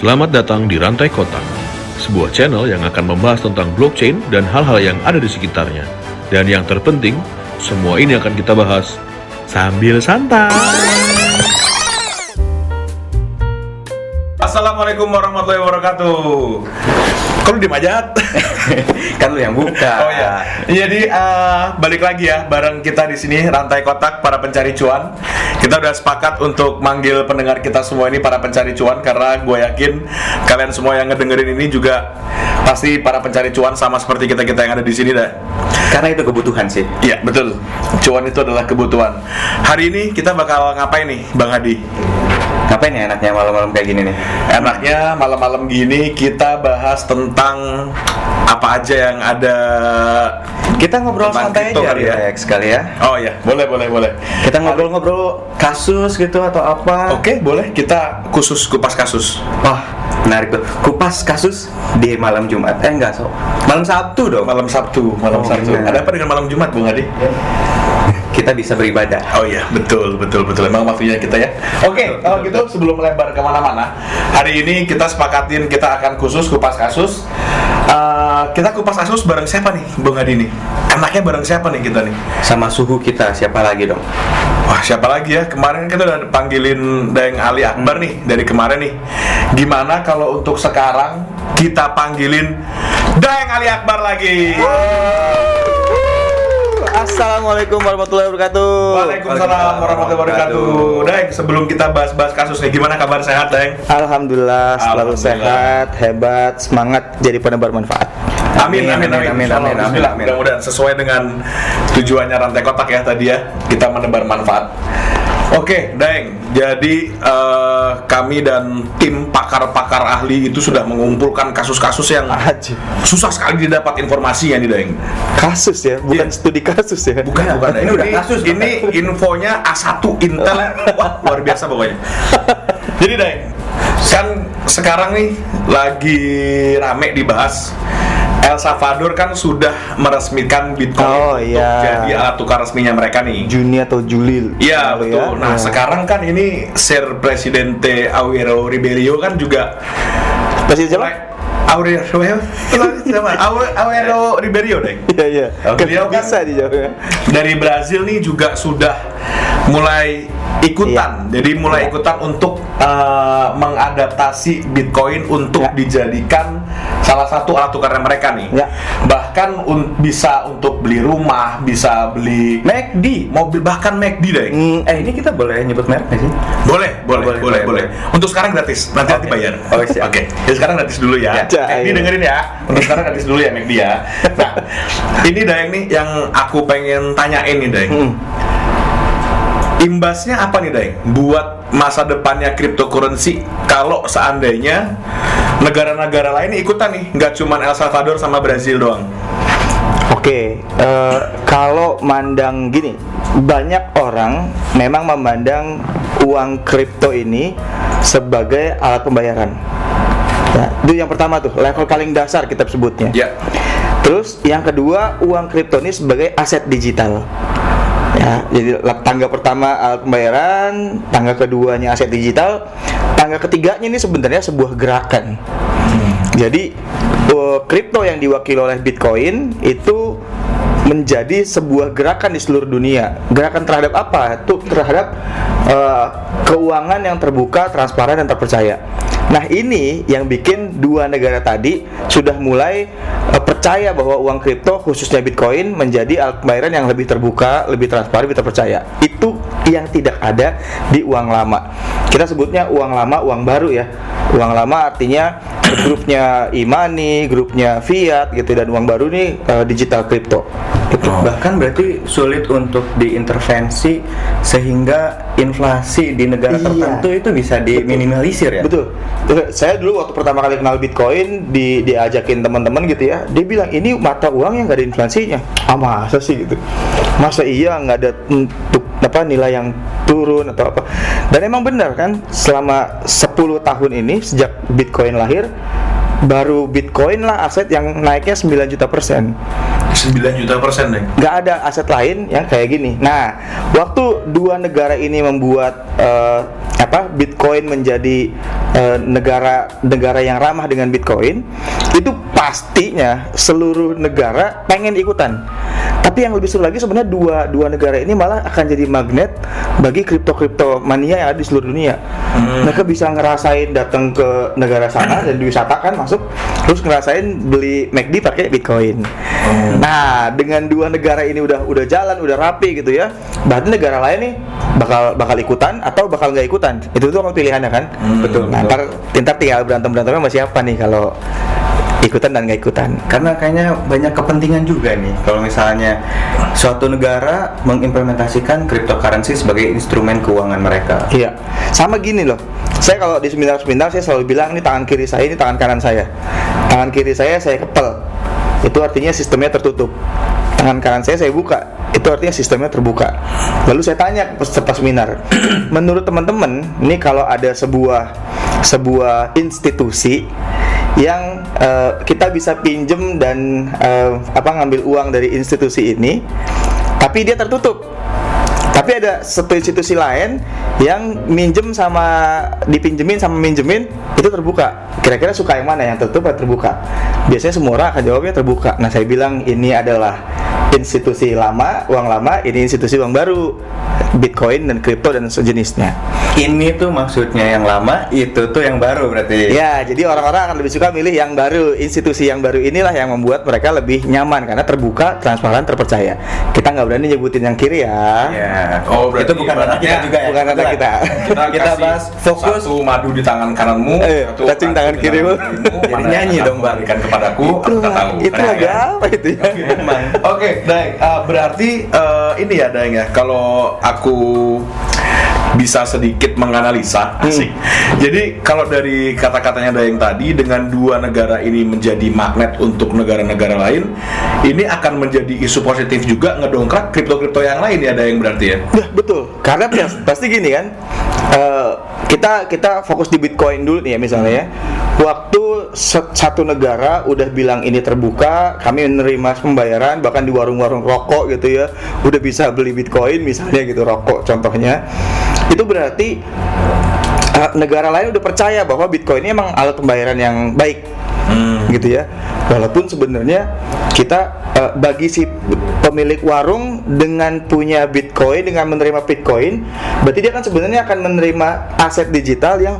Selamat datang di Rantai Kotak, sebuah channel yang akan membahas tentang blockchain dan hal-hal yang ada di sekitarnya. Dan yang terpenting, semua ini akan kita bahas sambil santai. Assalamualaikum warahmatullahi wabarakatuh. Kok lu diem aja? Kan lu yang buka. Oh ya. Jadi balik lagi ya bareng kita di sini Rantai Kotak para pencari cuan. Kita udah sepakat untuk manggil pendengar kita semua ini para pencari cuan karena gue yakin kalian semua yang ngedengerin ini juga pasti para pencari cuan sama seperti kita-kita yang ada di sini dah. Karena itu kebutuhan sih. Iya, betul. Cuan itu adalah kebutuhan. Hari ini kita bakal ngapain nih, Bang Hadi? Ngapain ya enaknya malam-malam kayak gini nih? Enaknya malam-malam gini kita bahas tentang apa aja yang ada. Kita ngobrol tentang santai kripto aja kali ya, sekali ya. Oh iya, boleh. Kita ngobrol-ngobrol kasus gitu atau apa? Oke, boleh. Kita khusus kupas kasus. Wah, menarik tuh. Kupas kasus di malam Jumat. Enggak, malam Sabtu dong. Malam Sabtu. Benar. Ada apa dengan malam Jumat, Bung Hadi? Kita bisa beribadah. Oh iya, betul. Emang waktunya kita ya. Oke, kalau gitu sebelum melebar kemana-mana, hari ini kita sepakatin kita akan khusus kupas kasus. Kita kupas kasus bareng siapa nih, Bung Hadi nih? Enaknya bareng siapa nih kita nih? Sama suhu kita, siapa lagi dong? Wah, siapa lagi ya? Kemarin kita udah panggilin Daeng Ali Akbar nih dari kemarin nih. Gimana kalau untuk sekarang kita panggilin Daeng Ali Akbar lagi? Assalamualaikum warahmatullahi wabarakatuh. Waalaikumsalam warahmatullahi wabarakatuh. Daeng, sebelum kita bahas-bahas kasus nih, gimana kabar, sehat Daeng? Alhamdulillah, selalu Alhamdulillah. sehat, hebat, semangat jadi penebar manfaat. Amin. Bismillah. Mudah-mudahan sesuai dengan tujuannya Rantai Kotak ya tadi ya, kita menebar manfaat. Oke, Daeng. Jadi kami dan tim pakar-pakar ahli itu sudah mengumpulkan kasus-kasus yang Aji. susah sekali didapat informasinya nih, Daeng. Kasus ya, bukan studi kasus ya. Bukan. Ini udah kasus, Ini infonya A1 Intel. Wah, luar biasa pokoknya. Jadi, Daeng, kan sekarang nih lagi rame dibahas. El Salvador kan sudah meresmikan Bitcoin Oh, untuk iya. jadi alat tukar resminya mereka nih. Juni atau Juli. Iya, lalu betul. ya. Nah, Ya. sekarang kan ini Sir Presidente Aurelio Ribeiro kan juga Presiden siapa? Aurelio Ribeiro, Deng. Iya. Beliau kan Bisa dijawabnya. dari Brazil nih juga sudah mulai ikutan. Jadi mulai ikutan untuk mengadaptasi Bitcoin untuk Ya. dijadikan salah satu alat tukarnya mereka nih. Ya. Bahkan bisa untuk beli rumah, bisa beli McD. mobil, bahkan McD, Deng. Ini kita boleh nyebut merek nggak sih? Boleh. Untuk sekarang gratis, nanti bayar. Oh, siap. Oke. Jadi sekarang gratis dulu ya. Ya. McD dengerin ya. Untuk sekarang gratis dulu ya McD ya. Nah, ini Daeng nih yang aku pengen tanyain nih, Daeng. Imbasnya apa nih, Daeng, buat masa depannya cryptocurrency kalau seandainya negara-negara lain ikutan nih, nggak cuma El Salvador sama Brazil doang? Oke, kalau mandang gini, banyak orang memang memandang uang kripto ini sebagai alat pembayaran. Ya, itu yang pertama tuh, level paling dasar kita sebutnya. Ya. Terus yang kedua, uang kripto ini sebagai aset digital. Ya, jadi tangga pertama alat pembayaran, tangga keduanya aset digital, tangga ketiganya ini sebenarnya sebuah gerakan. Jadi kripto yang diwakili oleh Bitcoin itu menjadi sebuah gerakan di seluruh dunia. Gerakan terhadap apa? Itu terhadap keuangan yang terbuka, transparan dan terpercaya. Nah, ini yang bikin dua negara tadi sudah mulai percaya bahwa uang kripto khususnya Bitcoin menjadi alat pembayaran yang lebih terbuka, lebih transparan, lebih terpercaya. Itu yang tidak ada di uang lama. Kita sebutnya uang lama, uang baru ya. Uang lama artinya grupnya e-money, grupnya fiat gitu, dan uang baru nih digital kripto. Gitu. Bahkan berarti sulit untuk diintervensi sehingga inflasi di negara Iya. tertentu itu bisa diminimalisir ya. Betul. Saya dulu waktu pertama kali kenal Bitcoin diajakin teman-teman gitu ya, dia bilang ini mata uang yang nggak ada inflasinya. Masa sih gitu? Masa iya nggak ada untuk nilai yang turun atau apa? Dan emang benar kan, selama 10 tahun ini sejak Bitcoin lahir, baru Bitcoin lah aset yang naiknya 9 juta %. 9 juta %, Deng. Nggak ada aset lain yang kayak gini. Nah, waktu dua negara ini membuat Bitcoin menjadi negara yang ramah dengan Bitcoin, itu pastinya seluruh negara pengen ikutan. Tapi yang lebih seru lagi sebenarnya dua negara ini malah akan jadi magnet bagi kripto mania yang ada di seluruh dunia. Mereka bisa ngerasain datang ke negara sana dan diwisatakan masuk, terus ngerasain beli McD pakai Bitcoin. Nah, dengan dua negara ini udah jalan, udah rapi gitu ya. Berarti negara lain nih bakal ikutan atau bakal nggak ikutan. Itu tuh pilihannya kan. Betul. Nah, ntar tinggal berantem-berantemnya sama siapa nih kalau ikutan dan nggak ikutan. Karena kayaknya banyak kepentingan juga nih kalau misalnya suatu negara mengimplementasikan cryptocurrency sebagai instrumen keuangan mereka. Iya, sama gini loh. Saya kalau di seminar saya selalu bilang ini tangan kiri saya, ini tangan kanan saya. Tangan kiri saya kepel, itu artinya sistemnya tertutup. Tangan kanan saya buka, itu artinya sistemnya terbuka. Lalu saya tanya ke peserta seminar, menurut teman-teman, ini kalau ada sebuah institusi yang kita bisa pinjem dan ngambil uang dari institusi ini, tapi dia tertutup. Tapi ada satu institusi lain yang dipinjemin sama minjemin itu terbuka. Kira-kira suka yang mana, yang tertutup atau terbuka? Biasanya semua orang akan jawabnya terbuka. Nah, saya bilang ini adalah institusi lama, uang lama, ini institusi uang baru, Bitcoin dan kripto dan sejenisnya. Ini tuh maksudnya yang lama, itu tuh yang baru berarti. Ya, jadi orang-orang akan lebih suka milih yang baru. Institusi yang baru inilah yang membuat mereka lebih nyaman karena terbuka, transparan, terpercaya. Kita nggak berani nyebutin yang kiri ya. Ya. Oh, berarti itu bukan ranah kita juga ya. Bukan ranah kita. Kita bahas fokus. Satu madu di tangan kananmu, satu cacing tangan kirimu. Jadi nyanyi dong, Bang. Berikan kepadaku, aku tak tahu. Itu Nah, lagu ya. apa itu ya? Oke, Daeng, berarti ini ya Daeng ya, kalau aku bisa sedikit menganalisa, asik. Jadi kalau dari kata-katanya Daeng tadi, dengan dua negara ini menjadi magnet untuk negara-negara lain, ini akan menjadi isu positif juga ngedongkrak kripto-kripto yang lain ya Daeng berarti ya? Ya, betul. Karena pasti gini kan, kita fokus di Bitcoin dulu nih ya misalnya ya. Waktu satu negara udah bilang ini terbuka, kami menerima pembayaran, bahkan di warung-warung rokok gitu ya, udah bisa beli Bitcoin misalnya gitu, rokok contohnya. Itu berarti negara lain udah percaya bahwa Bitcoin ini emang alat pembayaran yang baik, gitu ya. Walaupun sebenarnya kita bagi si pemilik warung dengan punya Bitcoin, dengan menerima Bitcoin, berarti dia kan sebenarnya akan menerima aset digital yang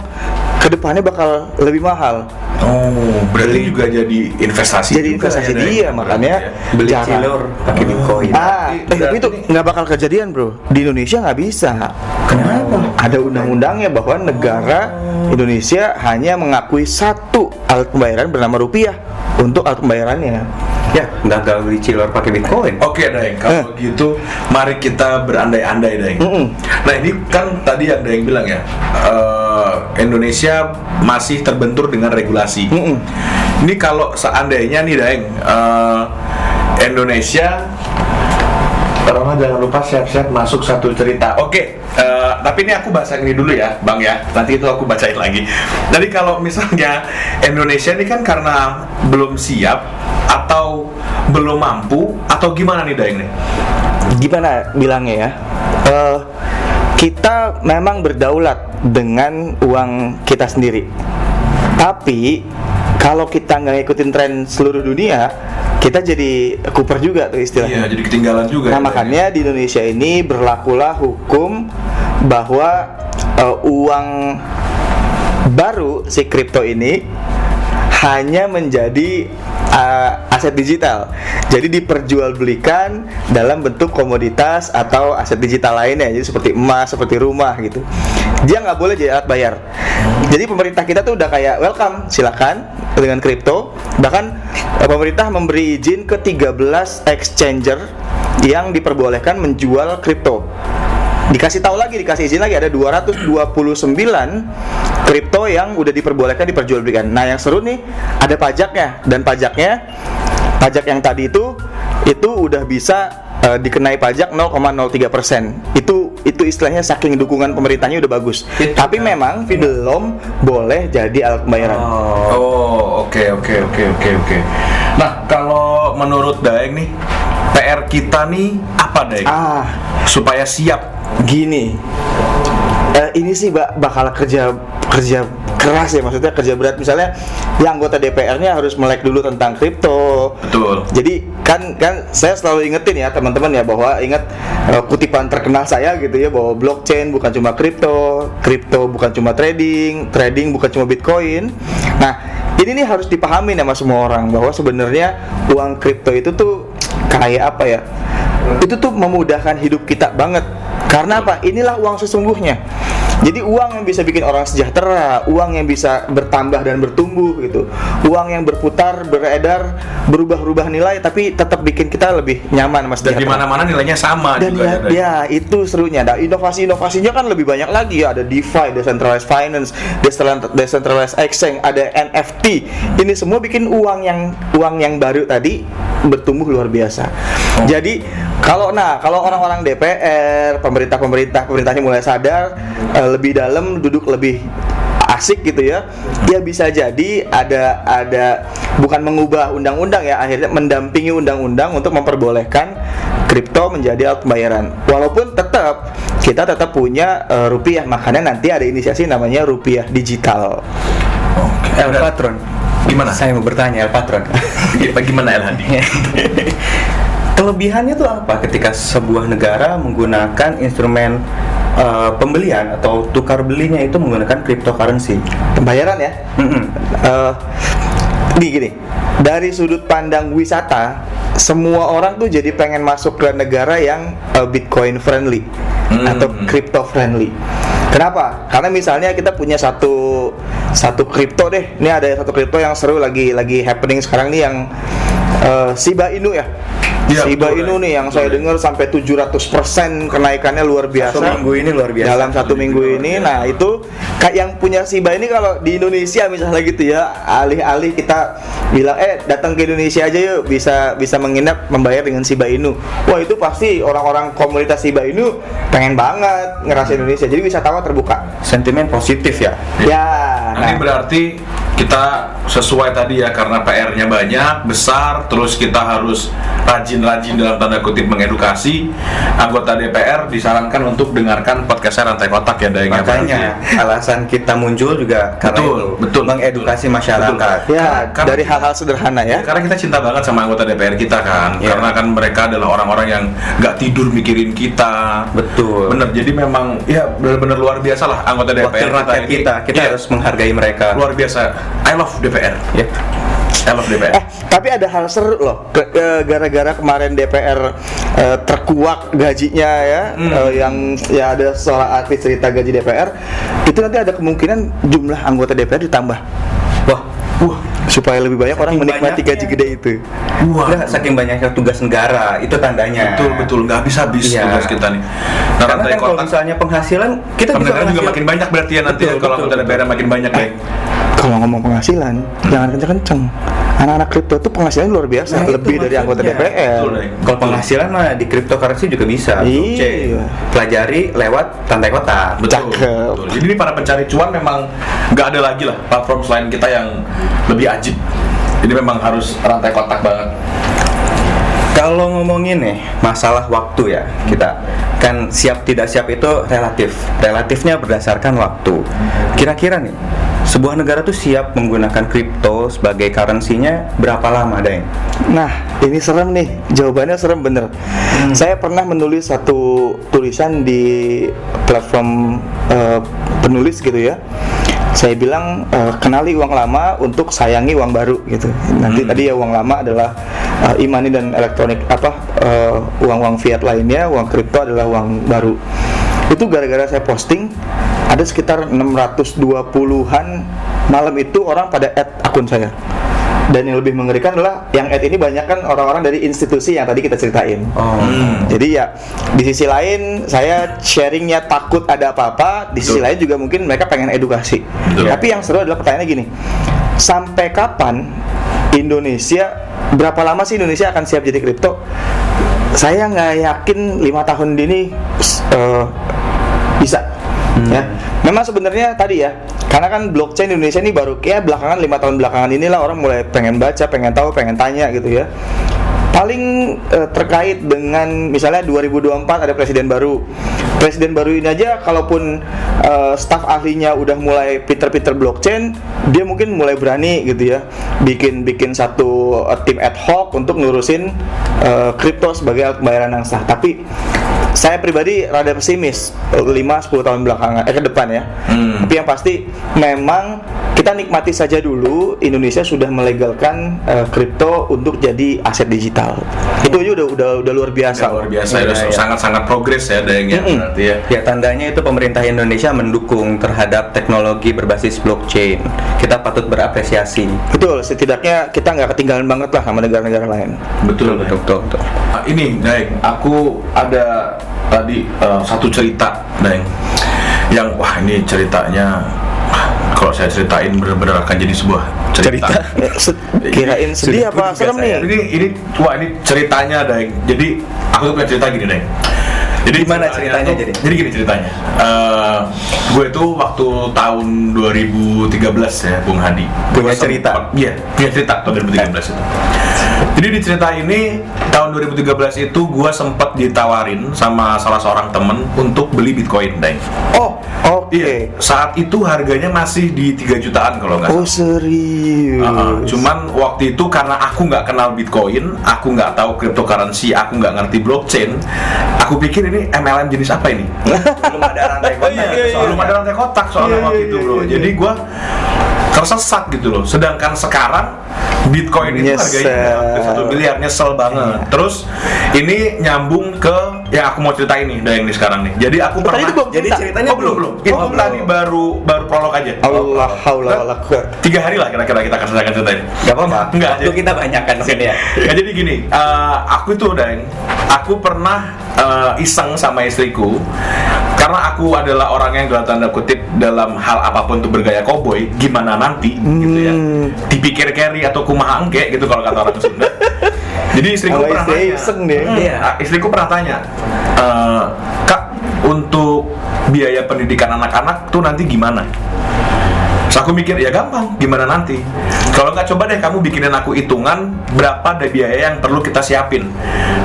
kedepannya bakal lebih mahal. Oh, berarti juga jadi investasi. Jadi juga investasi ya, Daeng? dia, makanya Beli jangan. cilor pakai Bitcoin. Tapi itu nggak bakal kejadian bro. Di Indonesia nggak bisa. Kenapa? Ada undang-undangnya bahwa negara Indonesia hanya mengakui satu alat pembayaran bernama rupiah untuk alat pembayarannya. Ya, gagal beli cilor pakai Bitcoin. Oke Daeng, kalau gitu mari kita berandai-andai Daeng. Nah ini kan tadi yang Daeng bilang ya, Indonesia masih terbentur dengan regulasi. Ini kalau seandainya nih Daeng, Indonesia, Roma jangan lupa siap-siap masuk satu cerita. Oke, tapi ini aku bahas yang ini dulu ya Bang ya, nanti itu aku bacain lagi. Jadi kalau misalnya Indonesia ini kan karena belum siap atau belum mampu atau gimana nih Daeng nih? Gimana bilangnya ya? Kita memang berdaulat dengan uang kita sendiri. Tapi kalau kita nggak ngikutin tren seluruh dunia, kita jadi kuper juga tuh istilahnya. Iya, jadi ketinggalan juga. Nah ya, makanya di Indonesia ini berlakulah hukum bahwa uang baru si kripto ini hanya menjadi aset digital. Jadi diperjualbelikan dalam bentuk komoditas atau aset digital lainnya, jadi seperti emas, seperti rumah gitu. Dia nggak boleh jadi alat bayar. Jadi pemerintah kita tuh udah kayak welcome, silakan dengan kripto. Bahkan pemerintah memberi izin ke 13 exchanger yang diperbolehkan menjual kripto. Dikasih izin lagi ada 229 kripto yang udah diperbolehkan diperjualbelikan. Nah, yang seru nih ada pajaknya, dan pajak yang tadi itu udah bisa dikenai pajak 0,03%. Itu istilahnya saking dukungan pemerintahnya udah bagus. Tapi memang belum boleh jadi alat pembayaran. Oh, oke. Nah, kalau menurut Daeng nih, PR kita nih apa Daeng? Supaya siap. Gini, ini sih bakal kerja keras ya, maksudnya kerja berat. Misalnya yang anggota DPR-nya harus melek dulu tentang kripto. Betul. Jadi kan saya selalu ingetin ya teman-teman ya, bahwa ingat kutipan terkenal saya gitu ya, bahwa blockchain bukan cuma kripto bukan cuma trading bukan cuma Bitcoin. Nah, ini nih harus dipahami sama semua orang bahwa sebenarnya uang kripto itu tuh kayak apa ya? Itu tuh memudahkan hidup kita banget. Karena apa? Inilah uang sesungguhnya. Jadi uang yang bisa bikin orang sejahtera, uang yang bisa bertambah dan bertumbuh gitu, uang yang berputar, beredar, berubah-ubah nilai, tapi tetap bikin kita lebih nyaman, Mas. Dan di mana-mana nilainya sama dan juga. Ya itu serunya. Nah, inovasinya kan lebih banyak lagi ya. Ada DeFi, decentralized finance, decentralized exchange, ada NFT. Ini semua bikin uang yang baru tadi bertumbuh luar biasa. Jadi kalau orang-orang DPR, pemerintahnya mulai sadar, lebih dalam, duduk lebih asik gitu ya, dia bisa jadi ada bukan mengubah undang-undang ya, akhirnya mendampingi undang-undang untuk memperbolehkan kripto menjadi alat pembayaran. Walaupun kita tetap punya rupiah, makanya nanti ada inisiasi namanya rupiah digital. El Patron, Gimana? saya mau bertanya El Patron. Gimana El Hadi? Kelebihannya tuh apa ketika sebuah negara menggunakan instrumen pembelian atau tukar belinya itu menggunakan cryptocurrency? Pembayaran ya? Gini, dari sudut pandang wisata, semua orang tuh jadi pengen masuk ke negara yang Bitcoin friendly atau crypto friendly. Kenapa? Karena misalnya kita punya satu kripto deh. Ini ada satu kripto yang seru lagi happening sekarang nih, yang Shiba Inu ya. Ya, Shiba Inu nih yang saya dengar sampai 700% kenaikannya luar biasa. Satu minggu ini luar biasa. Dalam satu minggu ini. Nah, itu kayak yang punya Shiba ini, kalau di Indonesia misalnya gitu ya, alih-alih kita bilang datang ke Indonesia aja yuk, bisa menginap membayar dengan Shiba Inu. Wah, itu pasti orang-orang komunitas Shiba Inu pengen banget ngerasain Indonesia. Jadi wisatawan terbuka. Sentimen positif ya. Ya. Nah, ini berarti kita sesuai tadi ya, karena PR-nya banyak, besar, terus kita harus rajin dalam tanda kutip mengedukasi. Anggota DPR disarankan untuk dengarkan podcastnya Rantai Kotak ya, Daeng. Makanya alasan kita muncul juga karena betul, mengedukasi masyarakat. Ya, Karena- dari hal-hal sederhana ya. Karena kita cinta banget sama anggota DPR kita kan, Iya. karena kan mereka adalah orang-orang yang nggak tidur mikirin kita. Betul. Bener, jadi memang ya bener-bener luar biasa lah anggota DPR Wakil rakyat ini. kita Iya, harus menghargai mereka. luar biasa. I love DPR. Ya. I love DPR. Tapi ada hal seru loh, gara-gara kemarin DPR terkuak gajinya ya, yang ya ada seorang artis cerita gaji DPR, itu nanti ada kemungkinan jumlah anggota DPR ditambah. Wah, Supaya lebih banyak orang Saking menikmati banyaknya. gaji gede itu. Wah, udah saking banyaknya tugas negara, itu tandanya. betul nggak habis Iya. tugas kita nih. Nah, Karena Rantai kan kalau Kotak misalnya penghasilan, kita bisa pendengar juga makin banyak berarti ya nanti ya, kalau anggota DPR makin banyak ya. Kalau ngomong penghasilan, jangan kenceng-kenceng. Anak-anak kripto tuh penghasilan luar biasa, Nah, itu lebih dari anggota maksudnya. DPR. Betul, Deng. Kalau penghasilan mah di cryptocurrency juga bisa. Iya. Pelajari lewat Rantai Kotak. Betul, Cakep. betul. Jadi ini para pencari cuan memang nggak ada lagi lah platform selain kita yang lebih ajib. Jadi memang harus Rantai Kotak banget. Kalau ngomongin nih masalah waktu ya, kita kan siap tidak siap itu relatifnya berdasarkan waktu. Kira-kira nih sebuah negara tuh siap menggunakan kripto sebagai currency-nya berapa lama, Deng? Nah, ini serem nih, jawabannya serem bener. Saya pernah menulis satu tulisan di platform penulis gitu ya. Saya bilang kenali uang lama untuk sayangi uang baru gitu. Nanti tadi ya uang lama adalah e-money dan elektronik uang-uang fiat lainnya, uang kripto adalah uang baru. Itu gara-gara saya posting, ada sekitar 620-an malam itu orang pada add akun saya. Dan yang lebih mengerikan adalah yang add ini banyak kan orang-orang dari institusi yang tadi kita ceritain. Jadi ya di sisi lain saya sharingnya takut ada apa-apa, di sisi lain juga mungkin mereka pengen edukasi. Betul. Tapi yang seru adalah pertanyaannya gini, sampai kapan Indonesia, berapa lama sih Indonesia akan siap jadi kripto? Saya nggak yakin 5 tahun ini bisa. Ya, memang sebenarnya tadi ya Karena kan blockchain di Indonesia ini baru kayak belakangan 5 tahun belakangan inilah orang mulai pengen baca, pengen tahu, pengen tanya gitu ya. Paling terkait dengan misalnya 2024 ada presiden baru. Presiden baru ini aja kalaupun staf ahlinya udah mulai pinter-pinter blockchain, dia mungkin mulai berani gitu ya. Bikin satu tim ad hoc untuk ngurusin kripto sebagai alat pembayaran yang sah. Tapi saya pribadi rada pesimis 5-10 tahun belakangan ke depan ya. Tapi yang pasti memang kita nikmati saja dulu Indonesia sudah melegalkan kripto untuk jadi aset digital. Itu aja udah luar biasa. Luar biasa, Iya, udah iya. sangat-sangat progres ya Dayang ya berarti ya. Ya, tandanya itu pemerintah Indonesia mendukung terhadap teknologi berbasis blockchain. Kita patut berapresiasi. Betul, setidaknya kita nggak ketinggalan banget lah sama negara-negara lain. Betul. Betul. Ini Dayang, aku ada tadi satu cerita Dayang yang wah ini ceritanya kalau saya ceritain benar-benar akan jadi sebuah cerita. Kirain sedih apa serem nih? Ini ceritanya Dayang. Jadi aku tuh punya cerita gini Dayang. Jadi Gimana ceritanya jadi? Jadi gini ceritanya. Gue itu waktu tahun 2013 ya, Bung Hadi. Punya Gua cerita? Iya, punya cerita tahun 2013 itu. Jadi di cerita ini tahun 2013 itu gue sempat ditawarin sama salah seorang temen untuk beli Bitcoin, Dayang. Oh, oke. Iya, saat itu harganya masih di 3 jutaan kalau nggak Oh, salah. serius. Cuman waktu itu karena aku nggak kenal Bitcoin, aku nggak tahu cryptocurrency, aku nggak ngerti blockchain, aku pikir ini MLM jenis apa ini? Belum ada rantai kotak. Belum ada rantai kotak soalnya Iya, waktu iya, itu bro. iya, Jadi gua tersesat gitu loh. Sedangkan sekarang Bitcoin itu Nyesel. harganya 1 miliar, nyesel banget. Terus ini nyambung ke yang aku mau cerita ini, Dayang nih sekarang nih. Jadi aku Tadi pernah. itu belum Jadi cerita. ceritanya belum. Itu belum. tadi baru prolog aja. Allah haula wala quwwata. 3 hari lah kira-kira kita akan selesaikan cerita ini. Gak apa-apa. Enggak, Waktu jadi- kita banyakkan sini ya. Ya jadi gini, aku itu Dayang, aku pernah iseng sama istriku karena aku adalah orang yang dalam tanda kutip dalam hal apapun tuh bergaya koboi, gimana nanti gitu ya, dipikir carry atau kumaha engke gitu kalau kata orang Sunda. Jadi istriku Kalau pernah istri tanya, iseng deh. Iya. istriku pernah tanya, Kak, untuk biaya pendidikan anak-anak tuh nanti gimana? Terus aku mikir, ya gampang, gimana nanti? Kalau nggak coba deh kamu bikinin aku hitungan berapa ada biaya yang perlu kita siapin.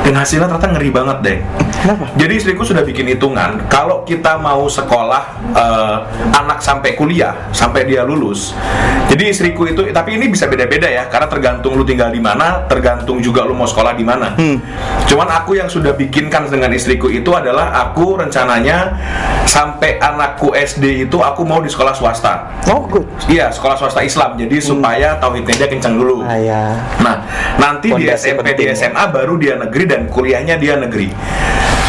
Dan hasilnya ternyata ngeri banget deh. Kenapa? Jadi istriku sudah bikin hitungan, kalau kita mau sekolah anak sampai kuliah, sampai dia lulus. Jadi istriku itu, tapi ini bisa beda-beda ya, karena tergantung lu tinggal di mana, tergantung juga lu mau sekolah di mana. Cuman aku yang sudah bikinkan dengan istriku itu adalah aku rencananya sampai anakku SD itu aku mau di sekolah swasta. Oh, good. Iya, sekolah swasta Islam. Jadi supaya tauhidnya dia kencang dulu. Ah, ya. Nah, nanti di Fondasi SMP, di penting. SMA baru dia negeri dan kuliahnya dia negeri.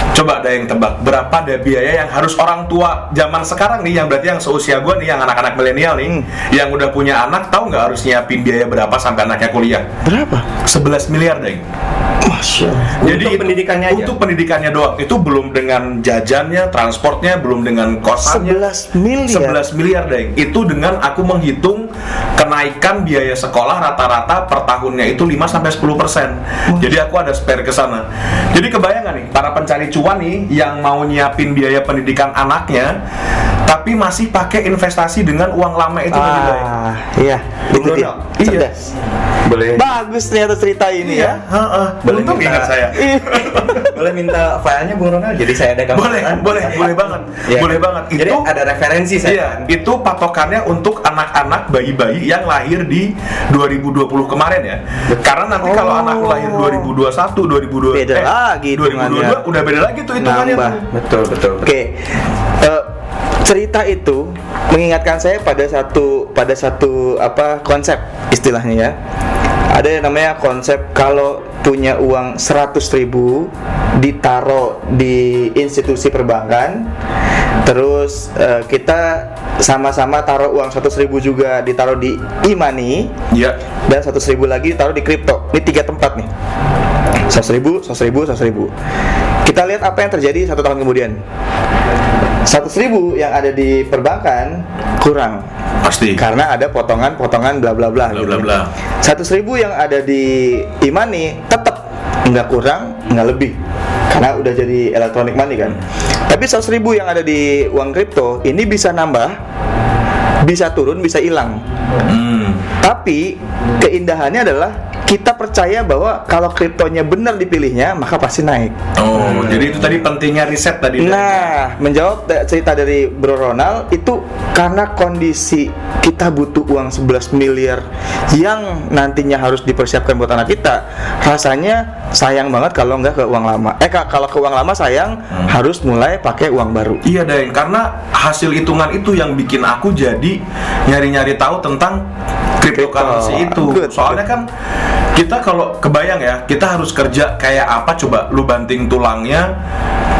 Coba ada yang tebak, berapa ada biaya yang harus orang tua zaman sekarang nih, yang berarti yang seusia gue nih, yang anak-anak milenial nih, yang udah punya anak, tahu nggak harus nyiapin biaya berapa sampai anaknya kuliah? Berapa? 11 miliar, Deng. Masya Allah. Jadi Untuk pendidikannya aja? Untuk pendidikannya doang. Itu belum dengan jajannya, transportnya, belum dengan kosannya. 11 miliar. 11 miliar, Deng. Itu dengan aku menghitung kenaikan biaya sekolah rata-rata per tahunnya itu 5-10%. Jadi aku ada spare ke sana. Jadi kebayang nggak nih, para pencari cuan nih yang mau nyiapin biaya pendidikan anaknya tapi masih pakai investasi dengan uang lama itu tadi, Deng. Iya, itu Bung dia. Dono. Iya. Cerdas. Boleh. Bagus ternyata cerita ini ya. Heeh. Boleh Untung minta- ingat saya. Boleh minta filenya Bung Ronald, jadi saya ada gambaran. Boleh banget. Ya. Boleh banget. Jadi ada referensi saya. Iya, itu patokannya untuk anak-anak bayi-bayi yang lahir di 2020 kemarin ya. Karena nanti kalau anak lahir 2021, 2022, Beda lagi 2022 hitungannya. udah beda lagi tuh hitungannya. Nambah. Betul. Oke, cerita itu mengingatkan saya pada satu apa konsep istilahnya ya. Ada yang namanya konsep kalau punya uang 100.000 ditaruh di institusi perbankan, terus kita sama-sama taruh uang 100.000 juga ditaruh di e-money, Iya. dan 100.000 lagi taruh di kripto. Ini 3 tempat nih. 100.000, 100.000, 100.000. Kita lihat apa yang terjadi 1 tahun kemudian. 100.000 yang ada di perbankan kurang Pasti. karena ada potongan-potongan bla bla bla. Bla bla bla. 100.000 yang ada di e-money tetap nggak kurang, nggak lebih, karena udah jadi electronic money kan. Tapi 100.000 yang ada di uang kripto ini bisa nambah bisa turun, bisa hilang. Tapi keindahannya adalah kita percaya bahwa kalau kriptonya benar dipilihnya, maka pasti naik. Oh, jadi itu tadi pentingnya riset tadi. Nah, menjawab cerita dari Bro Ronald, itu karena kondisi kita butuh uang 11 miliar yang nantinya harus dipersiapkan buat anak kita. Rasanya sayang banget kalau nggak ke uang lama. Kalau ke uang lama sayang, harus mulai pakai uang baru. Iya, Deng, karena hasil hitungan itu yang bikin aku jadi nyari-nyari tahu tentang cryptocurrency itu. Good. Soalnya kan kita kalau kebayang ya, kita harus kerja kayak apa, coba lu banting tulangnya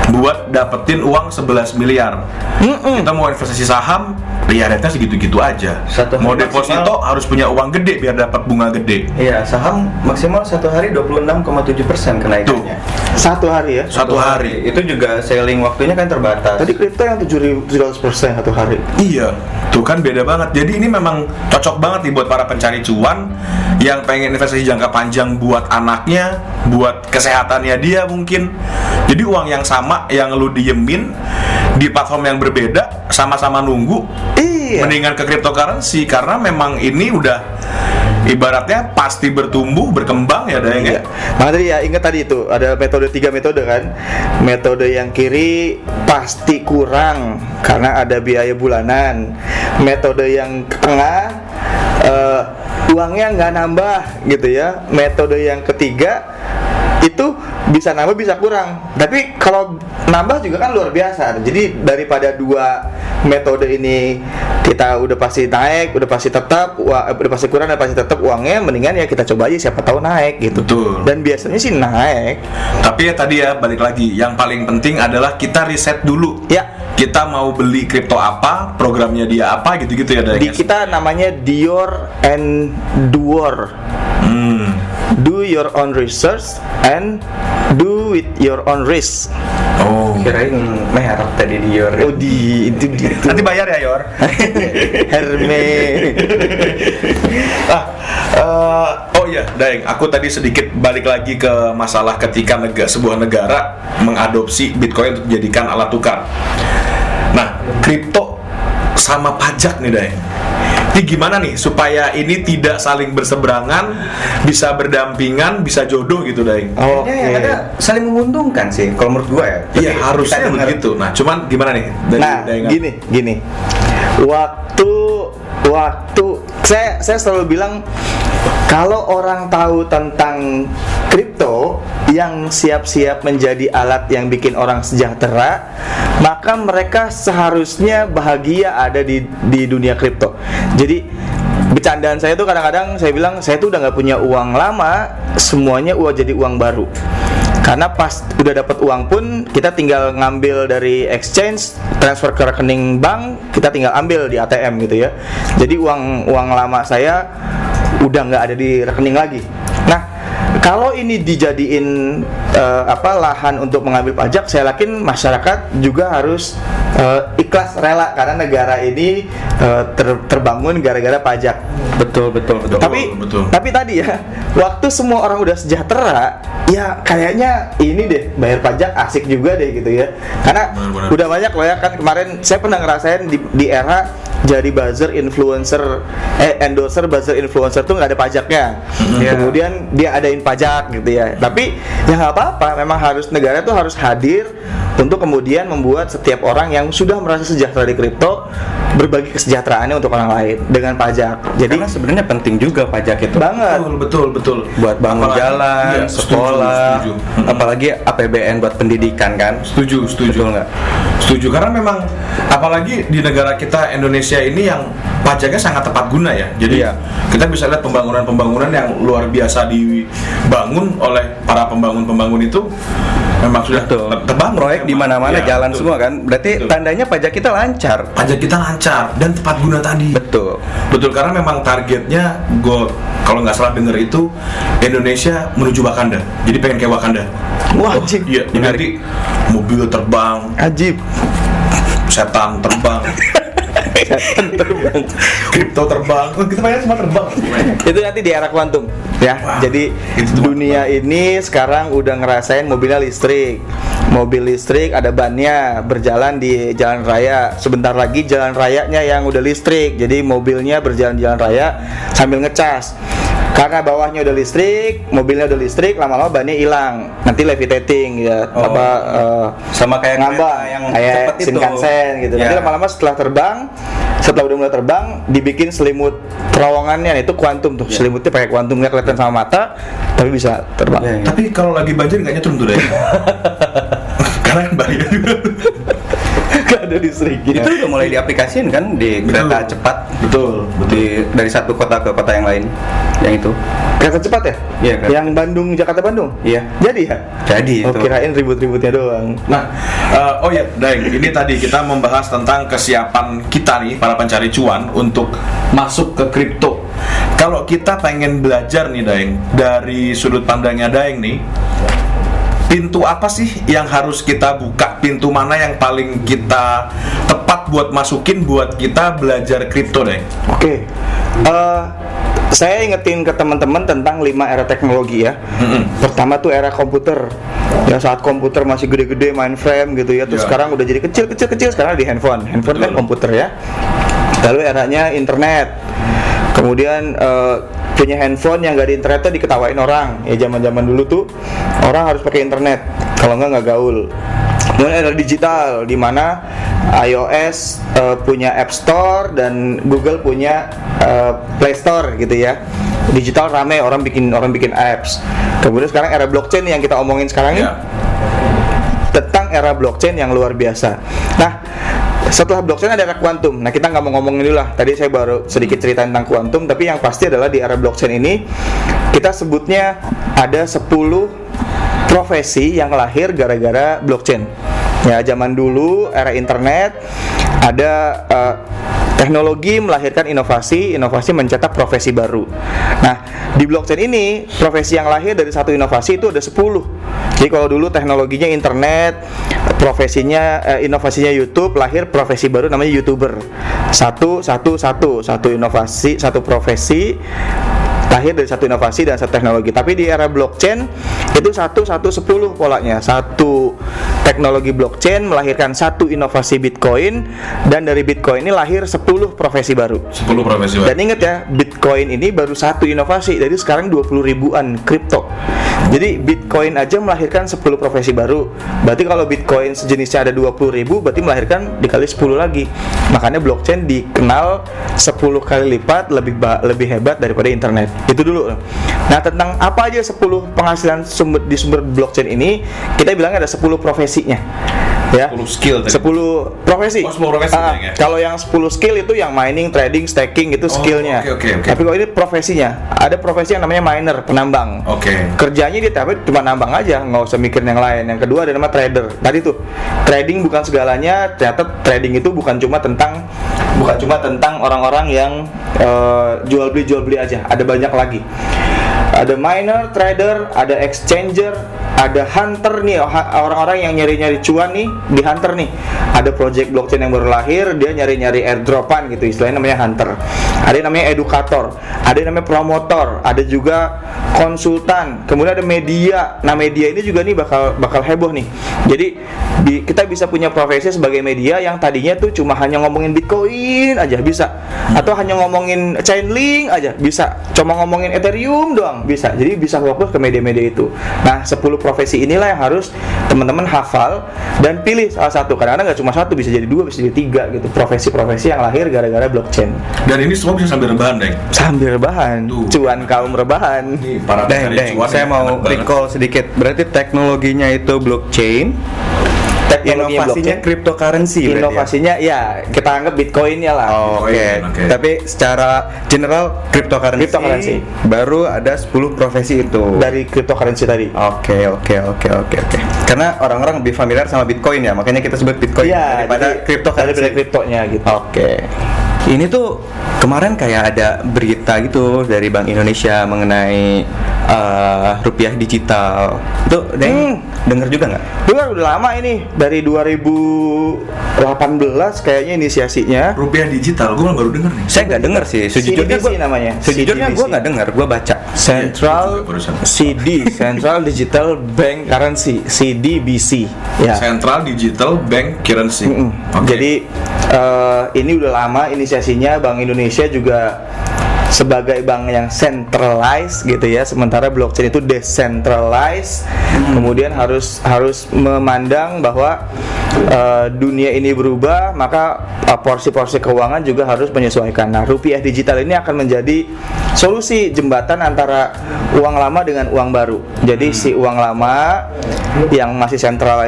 buat dapetin uang 11 miliar. Kita mau investasi saham, ya rate-nya segitu-gitu aja. Mau deposito harus punya uang gede biar dapat bunga gede. Iya, saham maksimal satu hari 26,7% kenaikannya. Satu hari ya? Satu hari. Itu juga selling waktunya kan terbatas. Tadi kripto yang 700% satu hari. Iya, tuh kan beda banget. Jadi ini memang cocok banget nih buat para pencari cuan yang pengen investasi jangka panjang buat anaknya, buat kesehatannya dia mungkin. Jadi uang yang sama yang lu diemin di platform yang berbeda, sama-sama nunggu. Iya. Mendingan ke cryptocurrency karena memang ini udah ibaratnya pasti bertumbuh, berkembang ya, Dayang ya. Maka tadi ya, ingat tadi itu ada tiga metode kan. Metode yang kiri pasti kurang karena ada biaya bulanan. Metode yang ke tengah uangnya nggak nambah gitu ya. Metode yang ketiga itu bisa nambah bisa kurang, tapi kalau nambah juga kan luar biasa. Jadi daripada dua metode ini kita udah pasti naik, udah pasti kurang, udah pasti tetap uangnya, mendingan ya kita coba aja, siapa tahu naik gitu. Betul. Dan biasanya sih naik. Tapi ya tadi ya balik lagi, yang paling penting adalah kita riset dulu. Ya. Kita mau beli kripto apa, programnya dia apa, gitu-gitu ya, Dayang. Di kita namanya Dior and Duor. Do your own research and do with your own risk. Oh. Kirain merek tadi Dior. Oh itu. Nanti bayar ya, Yor. Herme. Oh iya, Daeng, aku tadi sedikit balik lagi ke masalah ketika sebuah negara mengadopsi Bitcoin untuk dijadikan alat tukar. Nah, kripto sama pajak nih, Daeng. Ini gimana nih supaya ini tidak saling berseberangan, bisa berdampingan, bisa jodoh gitu, Daeng? Oh, yang ada saling menguntungkan sih kalau menurut gua ya. Iya, harusnya begitu. Nah, cuman gimana nih dari Daeng? Gini. Waktu saya selalu bilang, kalau orang tahu tentang kripto yang siap-siap menjadi alat yang bikin orang sejahtera, maka mereka seharusnya bahagia ada di dunia kripto. Jadi bercandaan saya tuh kadang-kadang saya bilang, saya tuh udah nggak punya uang lama, semuanya jadi uang baru. Karena pas udah dapat uang pun kita tinggal ngambil dari exchange, transfer ke rekening bank, kita tinggal ambil di ATM gitu ya. Jadi uang lama saya udah nggak ada di rekening lagi. Nah, kalau ini dijadiin lahan untuk mengambil pajak, saya yakin masyarakat juga harus ikhlas rela karena negara ini terbangun gara-gara pajak. Betul. Tapi tadi ya, waktu semua orang udah sejahtera, ya kayaknya ini deh bayar pajak asik juga deh gitu ya. Karena benar. udah banyak loh ya, kan kemarin saya pernah ngerasain di era jadi buzzer influencer, endorser buzzer influencer tuh nggak ada pajaknya. Kemudian dia adain pajak gitu ya. Tapi ya nggak apa-apa, memang negara tuh harus hadir untuk kemudian membuat setiap orang yang sudah merasa sejahtera di kripto berbagi kesejahteraannya untuk orang lain dengan pajak. Jadi Karena sebenarnya penting juga pajak itu. banget. Betul. Buat bangun jalan, iya, sekolah, setuju. apalagi APBN buat pendidikan kan. Setuju. Betul nggak? Setuju, karena memang apalagi di negara kita Indonesia ini yang pajaknya sangat tepat guna ya. Jadi kita bisa lihat pembangunan yang luar biasa dibangun oleh para pembangun itu memang sudah terbangun. Proyek di mana-mana jalan betul. semua kan. Berarti tandanya pajak kita lancar. Pajak kita lancar dan tepat guna tadi. Betul, karena memang targetnya kalau nggak salah denger itu Indonesia menuju Wakanda. Jadi pengen kayak Wakanda. Wah, ajib. Iya, jadi nanti mobil terbang, Ajib. setan terbang, Kelihatan terbang. Kripto terbang. Oh, kita mainnya semua terbang. Itu nanti di era kuantum ya. Wah, Jadi itu dunia ini sekarang udah ngerasain mobilnya listrik. Mobil listrik ada bannya berjalan di jalan raya. Sebentar lagi jalan rayanya yang udah listrik. Jadi mobilnya berjalan di jalan raya sambil ngecas. Karena bawahnya udah listrik, mobilnya udah listrik, lama-lama bannya hilang. Nanti levitating ya, sama kayak ngambang kereta yang kayak cepet itu. Shinkansen gitu. Nanti Ya. lama-lama setelah udah mulai terbang, dibikin selimut terowongannya, itu kuantum tuh. Selimutnya pakai kuantum, nggak kelihatan sama mata, tapi bisa terbang. Ya, ya. Tapi kalau lagi banjir nggak nyetrum tuh deh. Karena yang bahaya juga. Gak ada listriknya. Itu udah mulai diaplikasikan kan di kereta Betul. cepat Betul. dari satu kota ke kota yang lain. Yang itu. Kereta cepat ya? Iya, kereta. Yang Bandung, Jakarta Bandung. Iya. Jadi ya? Jadi Oh, itu. kirain ribut-ributnya doang. Nah, oh ya, Daeng, ini tadi kita membahas tentang kesiapan kita nih para pencari cuan untuk masuk ke kripto. Kalau kita pengen belajar nih, Daeng, dari sudut pandangnya Daeng nih, pintu apa sih yang harus kita buka? Pintu mana yang paling kita tepat buat masukin buat kita belajar kripto, Daeng? Oke. Saya ingetin ke teman-teman tentang 5 era teknologi ya. Pertama tuh era komputer. Ya saat komputer masih gede-gede mainframe gitu ya. Terus Ya. sekarang udah jadi kecil sekarang di handphone. Handphone kan Betul. komputer ya. Lalu eranya internet. Kemudian punya handphone yang gak ada internetnya diketawain orang. Ya zaman-zaman dulu tuh orang harus pakai internet. Kalau nggak gaul. Kemudian era digital di mana iOS punya App Store dan Google punya Play Store gitu ya. Digital rame, orang bikin apps. Kemudian sekarang era blockchain yang kita omongin sekarang ini Ya. tentang era blockchain yang luar biasa. Nah, setelah blockchain ada era kuantum. Nah, kita nggak mau ngomongin dulu lah. Tadi saya baru sedikit cerita tentang kuantum, tapi yang pasti adalah di era blockchain ini kita sebutnya ada 10 profesi yang lahir gara-gara blockchain. Ya, zaman dulu era internet ada teknologi melahirkan inovasi mencetak profesi baru. Nah, di blockchain ini profesi yang lahir dari satu inovasi itu ada 10. Jadi kalau dulu teknologinya internet, inovasinya YouTube, lahir profesi baru namanya YouTuber. Satu inovasi, satu profesi lahir dari satu inovasi dan satu teknologi. Tapi di era blockchain itu 10 polanya. Satu teknologi blockchain melahirkan satu inovasi Bitcoin, dan dari Bitcoin ini lahir 10 profesi baru. 10 profesi Dan ingat ya, Bitcoin ini baru satu inovasi. Jadi sekarang 20 ribuan kripto. Jadi Bitcoin aja melahirkan 10 profesi baru. Berarti kalau Bitcoin sejenisnya ada 20 ribu, berarti melahirkan dikali 10 lagi. Makanya blockchain dikenal 10 kali lipat lebih hebat daripada internet. Itu dulu. Nah, tentang apa aja 10 penghasilan di sumber blockchain ini, kita bilang ada 10 profesinya. Ya. 10 skill tadi. 10 profesi. Oh, 10 profesi ya. Kalau yang 10 skill itu yang mining, trading, staking itu skillnya. oke. Tapi kalau ini profesinya, ada profesi yang namanya miner, penambang. Oke. Kerjanya dia tapi cuma nambang aja, nggak usah mikir yang lain. Yang kedua ada nama trader. Tadi tuh, trading bukan segalanya. Ternyata trading itu bukan cuma tentang orang-orang yang jual beli aja. Ada banyak lagi. Ada miner, trader, ada exchanger, ada hunter nih, orang-orang yang nyari-nyari cuan nih, di hunter nih. Ada project blockchain yang baru lahir, dia nyari-nyari airdropan gitu, istilahnya namanya hunter. Ada yang namanya edukator, ada yang namanya promotor, ada juga konsultan, kemudian ada media. Nah, media ini juga nih bakal heboh nih. Jadi kita bisa punya profesi sebagai media yang tadinya tuh cuma hanya ngomongin Bitcoin aja bisa, atau hanya ngomongin Chainlink aja bisa, cuma ngomongin Ethereum doang bisa. Jadi bisa fokus ke media-media itu. Nah, 10 profesi inilah yang harus teman-teman hafal dan pilih salah satu. Kadang-kadang nggak cuma satu, bisa jadi 2, bisa jadi 3 gitu. Profesi-profesi yang lahir gara-gara blockchain. Dan ini semua bisa sambil rebahan, Deng. Sambil rebahan, Tuh. cuan kaum rebahan. Nih, para pencari Deng, cuan saya ya, mau enak banget. recall sedikit. Berarti teknologinya itu blockchain, Teknologinya inovasinya blockchain, cryptocurrency berarti ya? inovasinya ya kita anggap Bitcoinnya lah. Oh, Oke. Bitcoin, oke. Tapi secara general cryptocurrency, baru ada 10 profesi itu. Dari cryptocurrency tadi. Oke. Karena orang-orang lebih familiar sama Bitcoin ya, makanya kita sebut Bitcoin Iya, daripada jadi cryptocurrency. daripada kriptonya gitu. Oke. Ini tuh kemarin kayak ada berita gitu dari Bank Indonesia mengenai rupiah digital. Itu denger juga nggak? Dengar udah lama ini, dari 2018 kayaknya inisiasinya. Rupiah digital, gue baru denger nih. Saya nggak denger sih. Sejujurnya CDBC gue namanya. Sejujurnya gue nggak denger, gue baca. Central CD, Central Digital Bank Currency, CDBC. Ya. Central Digital Bank Currency. Oke. Jadi ini udah lama inisiasinya. Bank Indonesia juga sebagai bank yang centralized gitu ya, sementara blockchain itu decentralized. Kemudian harus memandang bahwa dunia ini berubah, maka porsi-porsi keuangan juga harus menyesuaikan. Nah, rupiah digital ini akan menjadi solusi jembatan antara uang lama dengan uang baru. Jadi si uang lama yang masih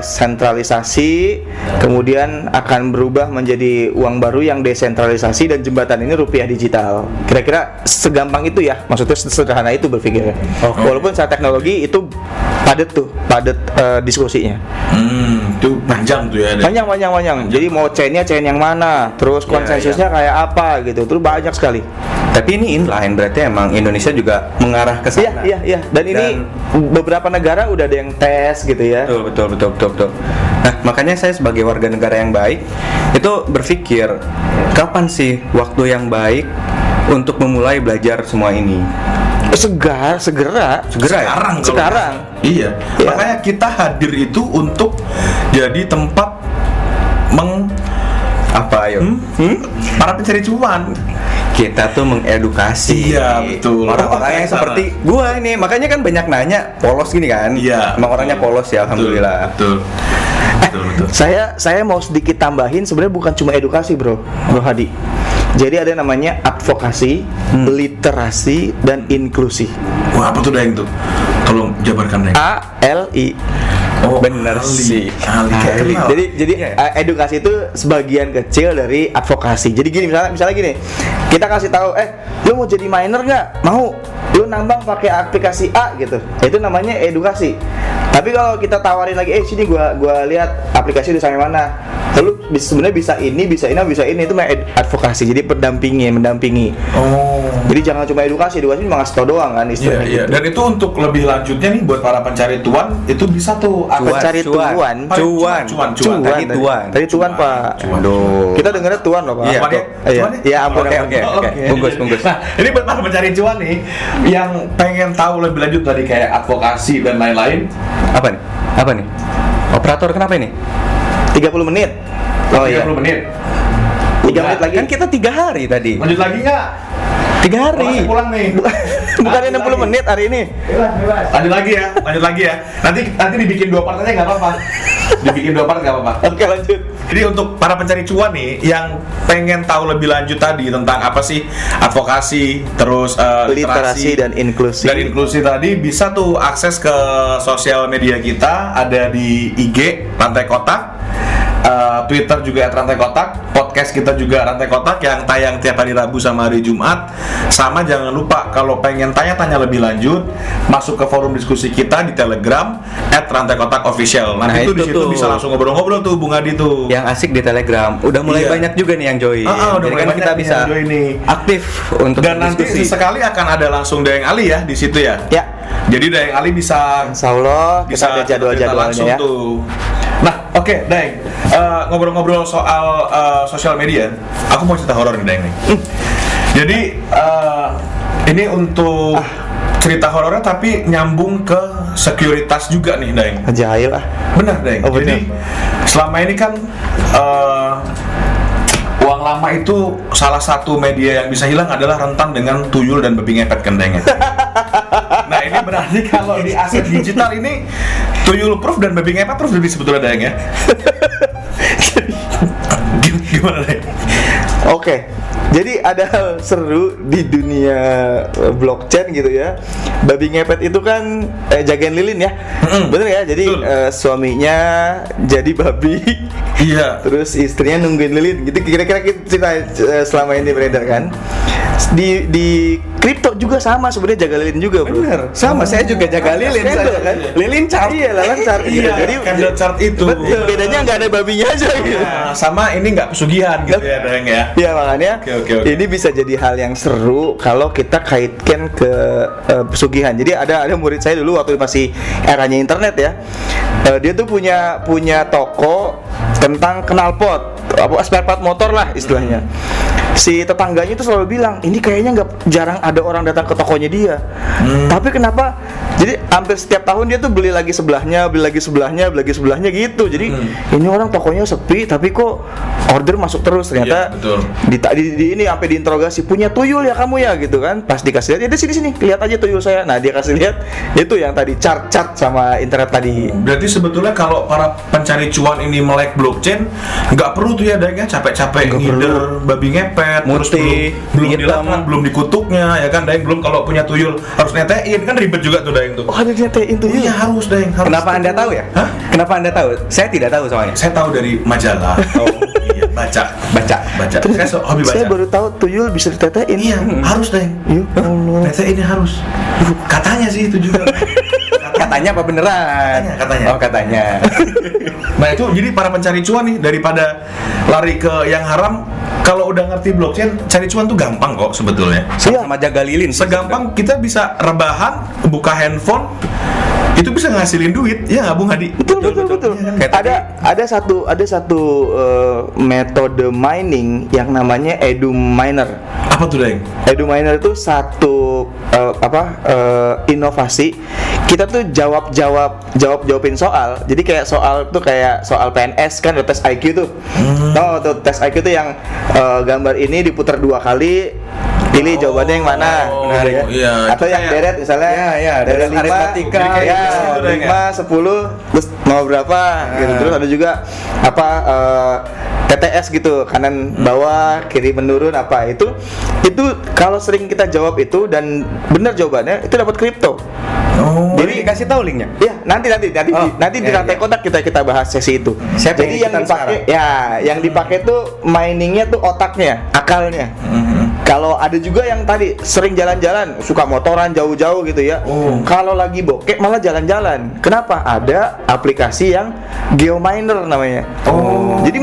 sentralisasi kemudian akan berubah menjadi uang baru yang desentralisasi, dan jembatan ini rupiah digital. Kira-kira segampang itu ya, maksudnya sederhana itu berpikirnya. Walaupun secara teknologi itu padat diskusinya. Itu panjang tuh ya. Panjang. Jadi mau chain yang mana, terus konsensusnya kayak apa gitu, terus banyak sekali. Tapi ini inline, berarti emang Indonesia juga mengarah ke sana. Iya. Dan ini beberapa negara udah ada yang tes gitu ya. Betul. Nah, makanya saya sebagai warga negara yang baik itu berpikir, kapan sih waktu yang baik untuk memulai belajar semua ini? Segera ya? Sekarang. Iya. Makanya kita hadir itu untuk jadi tempat para pencari cuan. Kita tuh mengedukasi. Iya, betul. Orang-orang yang seperti gua ini, makanya kan banyak nanya polos gini kan. Iya. Emang orangnya polos ya, alhamdulillah. Betul. Saya mau sedikit tambahin, sebenarnya bukan cuma edukasi, Bro Hadi. Jadi ada namanya advokasi, literasi, dan inklusi. Wah, apa tuh Daeng tuh? Tolong jabarkan Daeng. ALI. Oh, bener sih. Ali. Jadi edukasi itu sebagian kecil dari advokasi. Jadi gini, misalnya gini, kita kasih tahu, lu mau jadi miner nggak? Mau? Lu nambang pakai aplikasi A gitu. Itu namanya edukasi. Tapi kalau kita tawarin lagi, sini gua lihat aplikasi udah sampai mana. Lalu sebenarnya bisa ini, itu advokasi. Jadi mendampingi. Oh. Jadi jangan cuma edukasi cuma ngasih tau doang kan istilahnya. Iya. Dan itu untuk lebih lanjutnya nih buat para pencari tuan, itu bisa tuh pencari tuan. Tadi tuan, Pak. Aduh. Kita dengarnya tuan loh, Pak. Iya. Ampun. Oke. Bungkus. Nah, ini buat para pencari cuan nih yang pengen tahu lebih lanjut tadi kayak advokasi dan lain-lain. Apa nih? Operator kenapa ini? 30 menit. 30 menit. 3 menit lagi. Kan kita 3 hari tadi. Lanjut lagi nggak? 3 hari. Masih pulang nih. Bukannya 60 menit hari ini. Lanjut lagi ya. Nanti dibikin 2 part aja nggak apa-apa. Dibikin 2 part nggak apa-apa. Oke, lanjut. Jadi untuk para pencari cuan nih yang pengen tahu lebih lanjut tadi tentang apa sih advokasi, terus literasi dan inklusi. Dan inklusi tadi bisa tuh akses ke sosial media kita, ada di IG Rantai Kotak, Twitter juga @rantai kotak, podcast kita juga Rantai Kotak yang tayang tiap hari Rabu sama hari Jumat. Sama jangan lupa kalau pengen tanya-tanya lebih lanjut, masuk ke forum diskusi kita di Telegram @rantai kotak official. Nanti tuh di situ bisa langsung ngobrol-ngobrol tuh Bung Adi tuh. Yang asik di Telegram. Udah mulai banyak juga nih yang join. Udah jadi mulai kan kita bisa aktif untuk dan nanti sekali akan ada langsung Daeng Ali ya di situ ya. Ya. Jadi Daeng Ali bisa Insyaallah kita ada jadwal-jadwalnya ya. Tuh. Nah, oke, Daeng. Ngobrol-ngobrol soal sosial media, aku mau cerita horor nih, Daeng nih. Jadi ini untuk cerita horornya tapi nyambung ke sekuritas juga nih, Daeng. Jahil lah. Bener, Daeng. Oh, jadi selama ini kan uang lama itu salah satu media yang bisa hilang adalah rentan dengan tuyul dan babi ngepet kendengnya. Nah, ini berarti kalau di aset digital ini tuyul proof dan babi ngepet proof lebih sebetulnya Daeng ya. Gimana Daeng? Oke. Jadi ada hal seru di dunia blockchain gitu ya. Babi ngepet itu kan jagain lilin ya. Bener ya? Jadi suaminya jadi babi. Iya. Terus istrinya nungguin lilin. Gitu kira-kira cerita selama ini beredar kan. di kripto juga sama sebenarnya, jaga lilin juga, bro. Bener, sama saya juga jaga lilin, Scandal, saya. kan? Lilin chart. Iya, lancar. Iya, Jadi candle chart itu. betul. Bedanya nggak ada babinya aja gitu. Nah, sama ini nggak pesugihan gitu ya, Deng ya. Ya makanya Oke. ini bisa jadi hal yang seru kalau kita kaitkan ke pesugihan. Jadi ada murid saya dulu waktu masih eranya internet ya. Dia tuh punya toko tentang knalpot, spare part motor lah istilahnya. Si tetangganya itu selalu bilang, ini kayaknya jarang ada orang datang ke tokonya dia. Tapi kenapa? Jadi hampir setiap tahun dia tuh beli lagi sebelahnya gitu. Jadi ini orang tokonya sepi, tapi kok order masuk terus. Ternyata Iya, betul. ini sampai diinterogasi, punya tuyul ya kamu ya gitu kan? Pas dikasih lihat, ya sini lihat aja tuyul saya. Nah dia kasih lihat itu yang tadi chart sama internet tadi. Berarti sebetulnya kalau para pencari cuan ini melek blockchain, nggak perlu tuh ya, Deng ya, capek-capek ngider babi ngepet, terus Mutih, belum hitam. dilakukan, belum dikutuknya, ya kan, Deng, belum kalau punya tuyul harus netein, kan ribet juga tuh, Deng tuh. Oh ada nyatain tuyul. Iya harus, Deng. Harus. Kenapa Anda tahu ya? Hah? Kenapa Anda tahu? Saya tidak tahu soalnya. Saya tahu dari majalah. Oh iya, baca. Terus Saya hobi baca. saya baru tahu tuyul bisa ditetein. Iya, harus, Deng. Ya Allah. Netein ini harus. Katanya sih itu juga. Katanya apa beneran? Katanya. Oh, katanya. Nah itu jadi para pencari cuan nih, daripada lari ke yang haram, kalau udah ngerti blockchain, cari cuan tuh gampang kok sebetulnya. Sama jaga lilin sih. Segampang kita bisa rebahan, buka handphone, itu bisa ngasilin duit, ya nggak Bung Hadi? Betul. Kayak Ada satu metode mining yang namanya EduMiner. Apa tuh, Deng? EduMiner itu satu inovasi. Kita tuh jawabin soal. Jadi kayak soal PNS kan, ada tes IQ tuh. Tuh tes IQ tuh yang gambar ini diputar 2 kali, pilih jawabannya yang mana. Benar ya. Iya, Atau itu yang kayak- deret misalnya. Iya, dari deret 5, aritmatika. Jadi kayak ya, gitu, Deng, 5, 10, terus mau berapa gitu. Terus ada juga TTS gitu, kanan bawah, kiri menurun apa itu kalau sering kita jawab itu dan benar jawabannya itu dapat kripto. Oh, Jadi kasih tahu linknya. Ya, nanti di iya, rantai iya. kontak kita bahas sesi itu. Saya pengen Jadi yang ikutan dipakai yang dipakai tuh miningnya tuh otaknya, akalnya. Kalau ada juga yang tadi sering jalan-jalan, suka motoran jauh-jauh gitu ya. Kalau lagi bokek malah jalan-jalan. Kenapa? Ada aplikasi yang geominer namanya. Jadi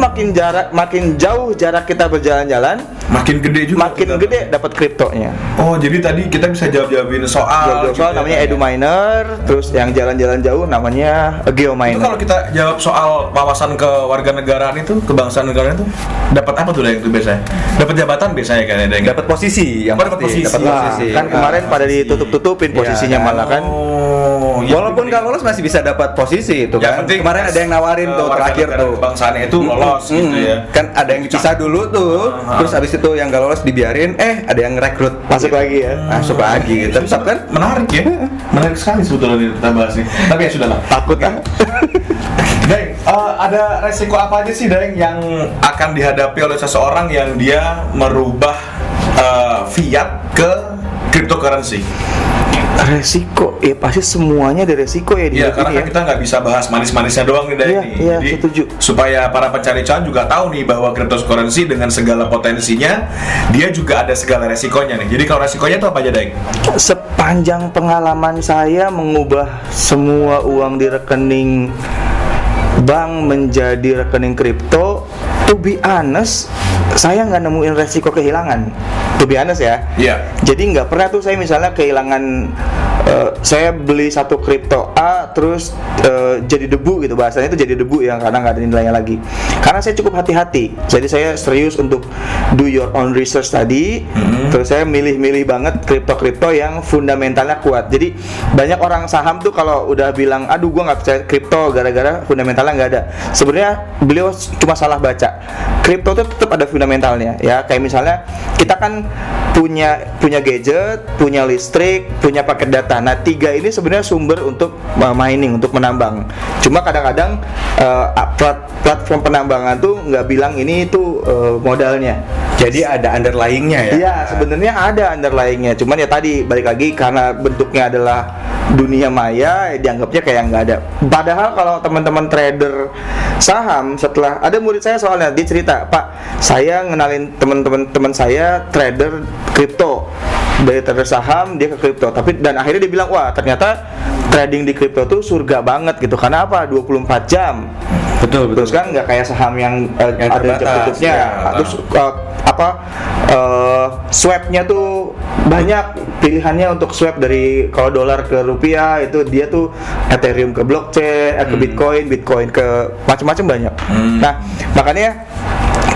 makin jauh jarak kita berjalan-jalan, makin gede juga. makin gede dapat kriptonya. Oh, jadi tadi kita bisa jawabin soal. Jawab soal gitu ya, namanya Deng, ya? EduMiner, terus yang jalan-jalan jauh namanya Itu geominer. kalau kita jawab soal wawasan kewarganegaraan itu, kebangsaan negaraan itu, dapat apa tuh, Deng, itu biasanya? Dapat jabatan biasanya kayaknya, Deng. Dapat posisi yang Dapat pasti. posisi. Dapat Nah, posisi. kan kemarin pada posisi. ditutup-tutupin posisinya Iya, malah kan. Oh, ya, Walaupun jadi- nggak lolos masih bisa dapat posisi itu Yang kan. penting Kemarin ada yang nawarin tuh warga terakhir negara tuh. kebangsaannya itu lolos gitu ya. Kan ada yang dipisah dulu tuh. Terus habis itu yang nggak lolos dibiarin, ada yang rekrut Masuk lagi ya. Masuk lagi. Tetap kan? Menarik ya. Menarik sekali sebetulnya ini kita bahas nih. Tapi ya sudahlah. Takut ah. Deng, ada resiko apa aja sih, Deng, yang akan dihadapi oleh seseorang yang dia merubah fiat ke cryptocurrency? Resiko, ya pasti semuanya ada resiko ya di Iya, hidup karena ini kan kita nggak bisa bahas manis-manisnya doang nih, Deng. Iya, nih. iya, Jadi setuju. supaya para pencari cuan juga tahu nih bahwa cryptocurrency dengan segala potensinya, dia juga ada segala resikonya nih. Jadi kalau resikonya itu apa aja, Deng? Sepanjang pengalaman saya mengubah semua uang di rekening bank menjadi rekening kripto, to be honest, saya nggak nemuin resiko kehilangan. To be honest ya. Iya. Jadi nggak pernah tuh saya misalnya kehilangan, saya beli satu kripto A terus jadi debu gitu, bahasanya itu jadi debu ya, karena nggak ada nilainya lagi. Karena saya cukup hati-hati. Jadi saya serius untuk do your own research tadi. Terus saya milih-milih banget kripto-kripto yang fundamentalnya kuat. Jadi banyak orang saham tuh kalau udah bilang, aduh gua nggak percaya kripto gara-gara fundamentalnya nggak ada. Sebenarnya beliau cuma salah baca. Kripto tuh tetap ada fundamentalnya ya. Kayak misalnya kita kan punya gadget, punya listrik, punya paket data. Nah, 3 ini sebenarnya sumber untuk mining, untuk menambang. Cuma kadang-kadang platform penambangan tuh nggak bilang ini itu modalnya. Jadi ada underlyingnya ya. Iya, sebenarnya ada underlyingnya. Cuman ya tadi balik lagi karena bentuknya adalah dunia maya dianggapnya kayak nggak ada. Padahal kalau teman-teman trader saham, setelah ada murid saya soalnya dia cerita, Pak, saya ngenalin teman saya trader kripto, dari trader saham dia ke kripto, dan akhirnya dia bilang, wah ternyata trading di kripto tuh surga banget gitu. Karena apa? 24 jam. Betul. Terus kan nggak kayak saham yang ada terbatas, jam tutupnya. ya. Terus swapnya tuh banyak pilihannya untuk swap, dari kalau dolar ke rupiah itu dia tuh Ethereum ke blockchain, ke Bitcoin ke macam-macam banyak. Nah, makanya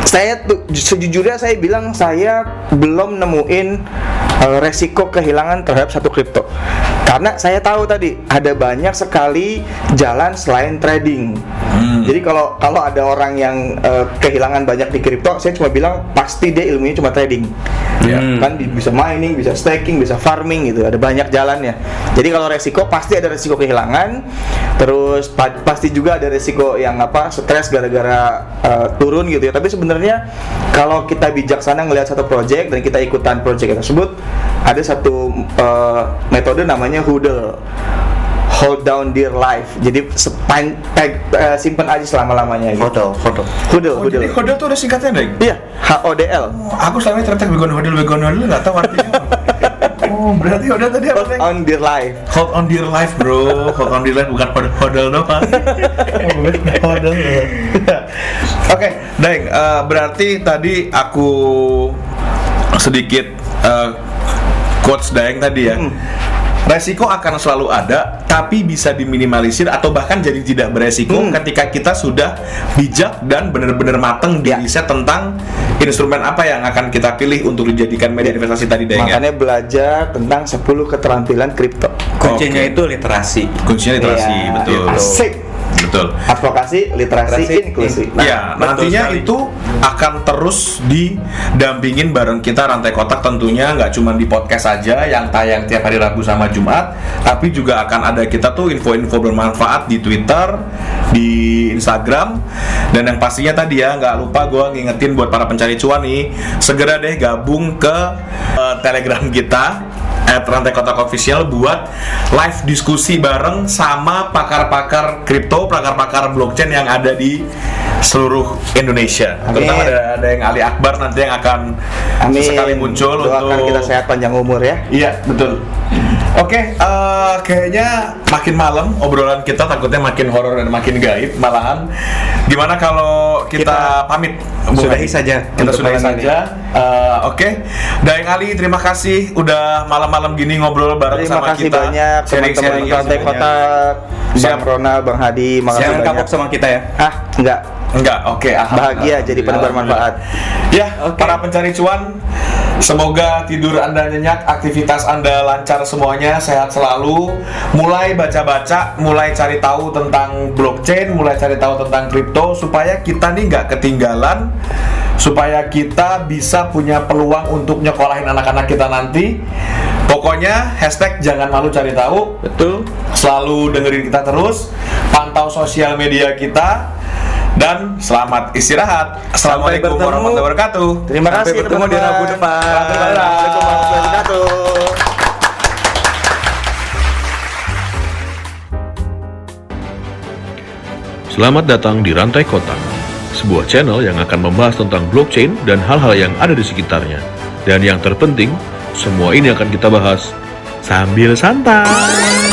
saya tuh sejujurnya saya bilang saya belum nemuin resiko kehilangan terhadap satu kripto, karena saya tahu tadi ada banyak sekali jalan selain trading. Jadi kalau ada orang yang kehilangan banyak di kripto, saya cuma bilang pasti dia ilmunya cuma trading. Kan bisa mining, bisa staking, bisa farming gitu, ada banyak jalannya. Jadi kalau resiko pasti ada resiko kehilangan, terus pasti juga ada resiko yang stres gara-gara turun gitu ya. Tapi sebenarnya kalau kita bijaksana ngelihat satu project dan kita ikutan project tersebut, ada satu metode namanya HODL, hold down dear life. Jadi simpan aja selama-lamanya gitu. HODL. Jadi hodl tuh ada singkatnya, Deng? Iya, HODL. Aku selama ini ternyata begon hodl nggak tahu artinya. Oh, berarti hodl tadi apa, Hold Deng? on dear life. Hold on dear life, bro. Hold on dear life, bukan hodl doang. Hodl. Oke, Deng, berarti tadi aku sedikit quotes Daeng tadi ya. Resiko akan selalu ada, tapi bisa diminimalisir atau bahkan jadi tidak beresiko ketika kita sudah bijak dan benar-benar matang di riset tentang instrumen apa yang akan kita pilih untuk dijadikan media investasi tadi, Daeng. Makanya belajar tentang 10 keterampilan kripto. Kuncinya itu literasi. Kuncinya literasi, Iya, betul. Asik. Betul. Advokasi literasi inklusif. Ya, nantinya sekali. itu akan terus didampingin bareng kita Rantai Kotak, tentunya nggak cuma di podcast saja yang tayang tiap hari Rabu sama Jumat, tapi juga akan ada kita tuh info-info bermanfaat di Twitter, di Instagram, dan yang pastinya tadi ya nggak lupa gue ngingetin buat para pencari cuan nih, segera deh gabung ke Telegram kita @Rantai Kotak Official buat live diskusi bareng sama pakar-pakar kripto, pakar-pakar blockchain yang ada di seluruh Indonesia. Amin. Terutama ada yang Ali Akbar nanti yang akan sesekali muncul. Doakan untuk kita sehat panjang umur ya. Iya, betul. Oke, kayaknya makin malam obrolan kita takutnya makin horor dan makin gaib malahan. Gimana kalau kita pamit? Bung Sudahi Adi? saja Kita untuk sudahi malam ini. saja. Oke. Daeng Ali, terima kasih udah malam-malam gini ngobrol bareng Terima sama kasih kita. banyak teman-teman Rantai Kotak, Bang Ronald, Bang Hadi, makasih Jangan banyak. kapok sama kita ya. Enggak, oke. bahagia jadi penebar manfaat. Ya, para pencari cuan, semoga tidur Anda nyenyak, aktivitas Anda lancar semuanya, sehat selalu. Mulai baca-baca, mulai cari tahu tentang blockchain, mulai cari tahu tentang kripto, supaya kita nih nggak ketinggalan, supaya kita bisa punya peluang untuk nyekolahin anak-anak kita nanti. Pokoknya #jangan malu cari tahu. Betul. Selalu dengerin kita terus, pantau sosial media kita, dan selamat istirahat. Assalamualaikum bertemu. warahmatullahi wabarakatuh. Terima Sampai kasih bertemu di Rabu depan. Assalamualaikum warahmatullahi wabarakatuh. Selamat datang di Rantai Kotak, sebuah channel yang akan membahas tentang blockchain dan hal-hal yang ada di sekitarnya. Dan yang terpenting, semua ini akan kita bahas sambil santai.